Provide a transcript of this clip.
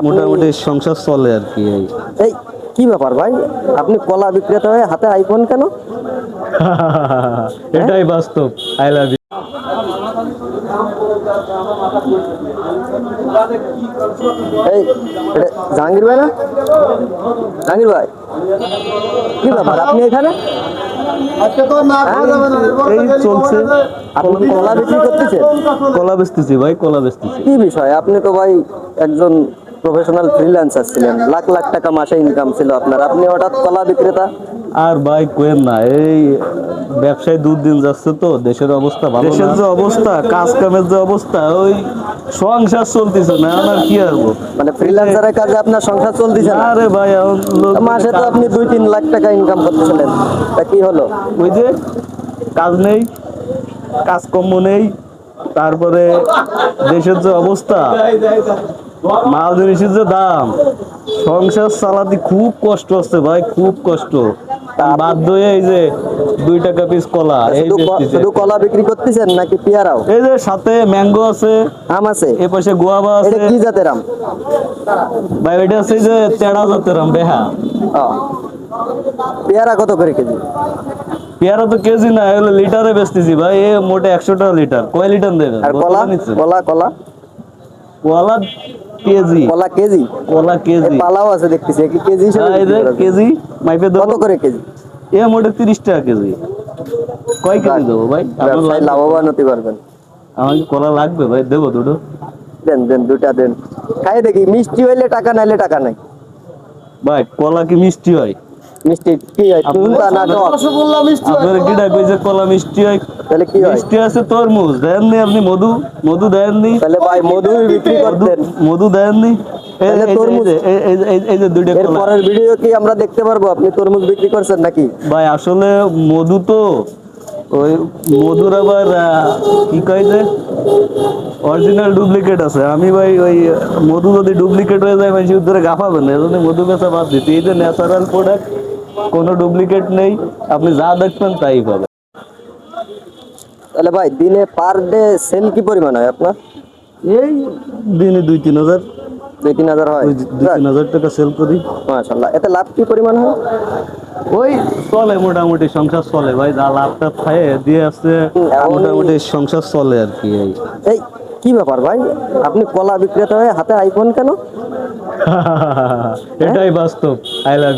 মোটামুটি সংসার চলে আর কি। এই কি ব্যাপার ভাই, আপনি কলা বিক্রেতা হয়ে হাতে আইফোন কেন? এটাই বাস্তব। I love you. এই এটা জাহাঙ্গীর ভাই না? জাহাঙ্গীর ভাই, কি ব্যাপার আপনি এখানে? এই চলছে। আপনি কলা বিক্রি করতেছেন? কলা বেচতেছি ভাই, কলা বেচতেছি। কি বিষয়? আপনি তো ভাই একজন প্রফেশনাল ফ্রিল্যান্সার ছিলেন, লাখ লাখ টাকা মাসে ইনকাম ছিল আপনার, আপনি হঠাৎ কলা বিক্রেতা? আর ভাই কোয়েন না, এই ব্যবসায় দিন যাচ্ছে তো, দেশের অবস্থা ভালো না। দেশের যে অবস্থা, কাজ কামের যে অবস্থা, ওই সংসার চলতেছে না। আমার কি করবো? মানে ফ্রিল্যান্সারের কাজে আপনার সংসার চলতেছে না? আরে ভাই মাসে তো আপনি 2-3 লাখ টাকা ইনকাম করতেছিলেন, তা কি হলো? ওই যে কাজ নেই, কাজকর্ম নেই, তারপরে দেশের যে অবস্থা, মাল জিনিসের যে দাম, সংসার চালাতে খুব কষ্ট হচ্ছে ভাই, খুব কষ্ট। বাধ্য হয়ে এই যে 2 টাকা পিস কলা এই শুধু কলা বিক্রি করতেছেন নাকি পেয়ারাও? এই যে সাথে ম্যাঙ্গো আছে, আম আছে, এই পাশে গোয়াবা আছে। এটা কি জাতের আম ভাই এটা আছে যে তেড়া জাতের আম বেহা। পেয়ারা কত করে কেজি? পেয়ারা তো কেজি না, এগুলো লিটারে বেচতেছি ভাই, এ মোটে 100 টাকা লিটার। কয় লিটার দেবেন? আর কলা? কলা কলা কলা কেজি। কলা কেজি? কলা কেজি পালাও আছে দেখতেছি, কি কেজি হিসেবে? এই যে কেজি মাইপে দেবো। কত করে কেজি? এ মোটে 30 টাকা কেজি। কয় কেজি দেবো ভাই? ব্যবসায় লাভবান হতে পারবেন। আমাকে কলা লাগবে ভাই, দেবো দুটো। দেন দেন, দুটা দেন, খাই দেখি। মিষ্টি হইলে টাকা, নাইলে টাকা নাই। ভাই কলা কি মিষ্টি হয়? মিষ্টি কি হয়? কোনটা না টক? রসগোল্লা মিষ্টি হয়। আপনারা কিডা কইছে কলা মিষ্টি হয়? তাহলে কি হয়? মিষ্টি আছে তরমুজ। দেননি আপনি মধু? মধু দেননি? তাহলে ভাই মধু বিক্রি করতেন? মধু দেননি? এই যে দুইটা এর কলা। পরের ভিডিও কি আমরা দেখতে পারবো আপনি তরমুজ বিক্রি করছেন নাকি? ভাই আসলে মধু তো ওই মধুর আবার কি কয় যে অরিজিনাল ডুপ্লিকেট আছে। আমি ভাই ওই মধু যদি ডুপ্লিকেট হয়ে যায় মানুষ ধরে গাফাবেন না, এজন্য মধু বেচা বাদ দিতে। এই যে ন্যাচারাল প্রোডাক্ট, কোনো ডুপ্লিকেট নেই, আপনি যা দেখবেন তাই পাবেন। তাহলে ভাই দিনে পার ডে সেল কি পরিমাণ হয় আপনার? এই দিনে 2-3 হাজার। 2-3 হাজার হয়? 2-3 হাজার টাকা সেল করি। মাশাআল্লাহ। এতে লাভ কি পরিমাণ হয়? ওই চলে, মোটামুটি সংসার চলে ভাই, যা লাভটা খায় দিয়ে আসছে মোটামুটি সংসার চলে আর কি। এই কি ব্যাপার ভাই, আপনি কলা বিক্রেতা হয়ে হাতে আইফোন কেন? এটাই বাস্তব। I love you.